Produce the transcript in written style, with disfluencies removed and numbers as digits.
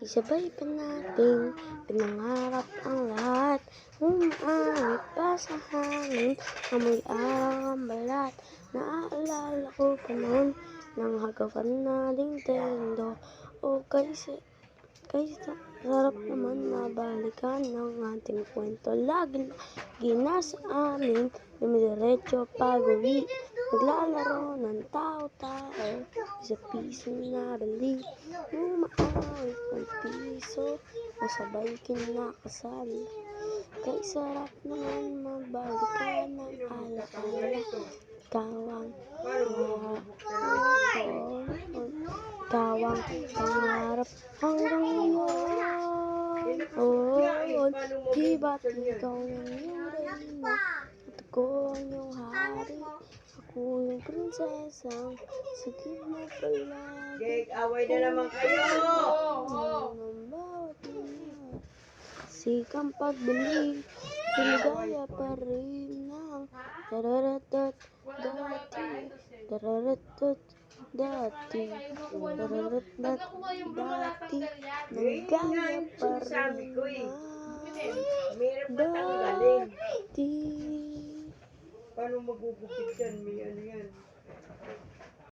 Isabay pa natin, pinangarap ang lahat. Umaangit pa sa hangin, amoy araw ang balat. Naaalala ko pa noon, nang hagawan na Nintendo. O kaysa sarap naman na balikan ng ating kwento. Lagi nasa amin, dumidiretso pag-uwi. Naglalaro ng tao-tao, sa piso na bali. Umaawit ng piso, masabay kinakasal. Kay sarap naman mabalikan ng alaala. Kawang pangarap hanggang ngayon. Di ba't ikaw ang iyong reyna at ako ang iyong hari? Ako yung prinsesang sa gitna palagi. Away na naman kayo! Ang bawat mga sikang pagbili, pinagaya pa rin ng dararatat dati, dararatat dati, dararatat dati, nagaya pa rin ng dati. Paano magugupit yan? May ano yan?